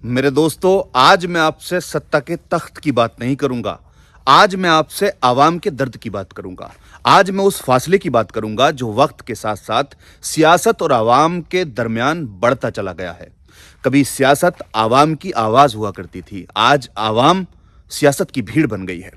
मेरे दोस्तों, आज मैं आपसे सत्ता के तख्त की बात नहीं करूंगा। आज मैं आपसे आवाम के दर्द की बात करूंगा। आज मैं उस फासले की बात करूंगा जो वक्त के साथ साथ सियासत और आवाम के दरमियान बढ़ता चला गया है। कभी सियासत आवाम की आवाज हुआ करती थी, आज आवाम सियासत की भीड़ बन गई है।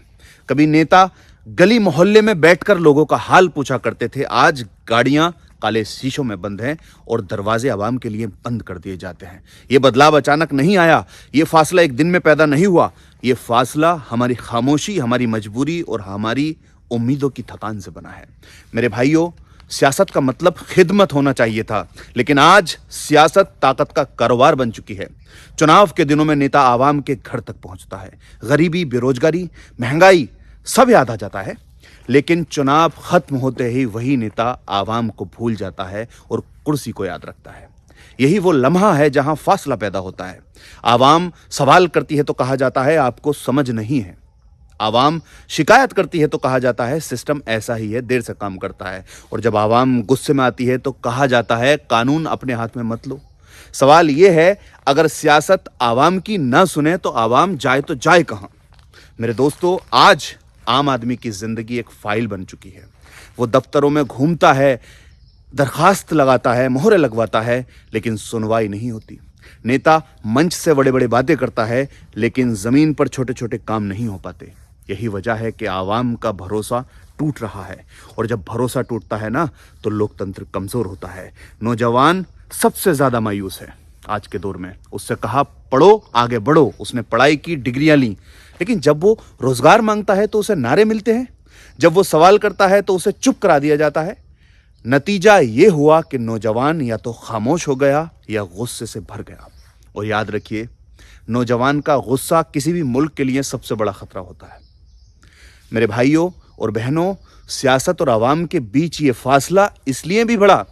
कभी नेता गली मोहल्ले में बैठकर लोगों का हाल पूछा करते थे, आज गाड़ियां काले शीशों में बंद हैं और दरवाजे आवाम के लिए बंद कर दिए जाते हैं। यह बदलाव अचानक नहीं आया, यह फासला एक दिन में पैदा नहीं हुआ। यह फासला हमारी खामोशी, हमारी मजबूरी और हमारी उम्मीदों की थकान से बना है। मेरे भाइयों, सियासत का मतलब खिदमत होना चाहिए था, लेकिन आज सियासत ताकत का कारोबार बन चुकी है। चुनाव के दिनों में नेता आवाम के घर तक पहुंचता है। गरीबी, बेरोजगारी, महंगाई सब याद आ जाता है, लेकिन चुनाव खत्म होते ही वही नेता आवाम को भूल जाता है और कुर्सी को याद रखता है। यही वो लम्हा है जहां फासला पैदा होता है। आवाम सवाल करती है तो कहा जाता है आपको समझ नहीं है। आवाम शिकायत करती है तो कहा जाता है सिस्टम ऐसा ही है, देर से काम करता है। और जब आवाम गुस्से में आती है तो कहा जाता है कानून अपने हाथ में मत लो। सवाल यह है, अगर सियासत आवाम की ना सुने तो आवाम जाए तो जाए कहां? मेरे दोस्तों, आज आम आदमी की जिंदगी एक फाइल बन चुकी है। वो दफ्तरों में घूमता है, दरखास्त लगाता है, मोहरे लगवाता है, लेकिन सुनवाई नहीं होती। नेता मंच से बड़े बड़े बातें करता है, लेकिन जमीन पर छोटे छोटे काम नहीं हो पाते। यही वजह है कि आवाम का भरोसा टूट रहा है, और जब भरोसा टूटता है ना, तो लोकतंत्र कमजोर होता है। नौजवान सबसे ज्यादा मायूस है आज के दौर में। उससे कहा पढ़ो, आगे बढ़ो, उसने पढ़ाई की, डिग्रियां ली, लेकिन जब वो रोजगार मांगता है तो उसे नारे मिलते हैं। जब वो सवाल करता है तो उसे चुप करा दिया जाता है। नतीजा ये हुआ कि नौजवान या तो खामोश हो गया या गुस्से से भर गया। और याद रखिए, नौजवान का गुस्सा किसी भी मुल्क के लिए सबसे बड़ा खतरा होता है। मेरे भाइयों और बहनों, सियासत और आवाम के बीच ये फासला इसलिए भी बढ़ा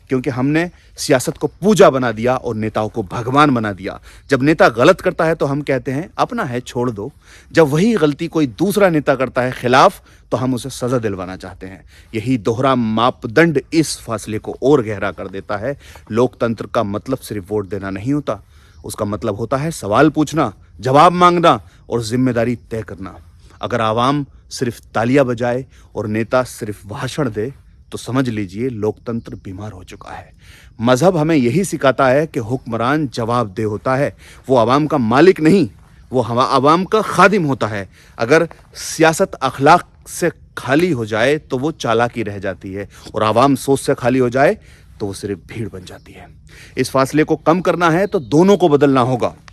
क्योंकि हमने सियासत को पूजा बना दिया और नेताओं को भगवान बना दिया। जब नेता गलत करता है तो हम कहते हैं अपना है, छोड़ दो। जब वही गलती कोई दूसरा नेता करता है खिलाफ, तो हम उसे सजा दिलवाना चाहते हैं। यही दोहरा मापदंड इस फासले को और गहरा कर देता है। लोकतंत्र का मतलब सिर्फ वोट देना नहीं होता, उसका मतलब होता है सवाल पूछना, जवाब मांगना और जिम्मेदारी तय करना। अगर आवाम सिर्फ तालियां बजाए और नेता सिर्फ भाषण दे, तो समझ लीजिए लोकतंत्र बीमार हो चुका है। मजहब हमें यही सिखाता है कि हुक्मरान जवाबदेह होता है, वो आवाम का मालिक नहीं, वो आवाम का खादिम होता है। अगर सियासत अखलाक से खाली हो जाए तो वो चालाकी रह जाती है, और आवाम सोच से खाली हो जाए तो वो सिर्फ भीड़ बन जाती है। इस फासले को कम करना है तो दोनों को बदलना होगा।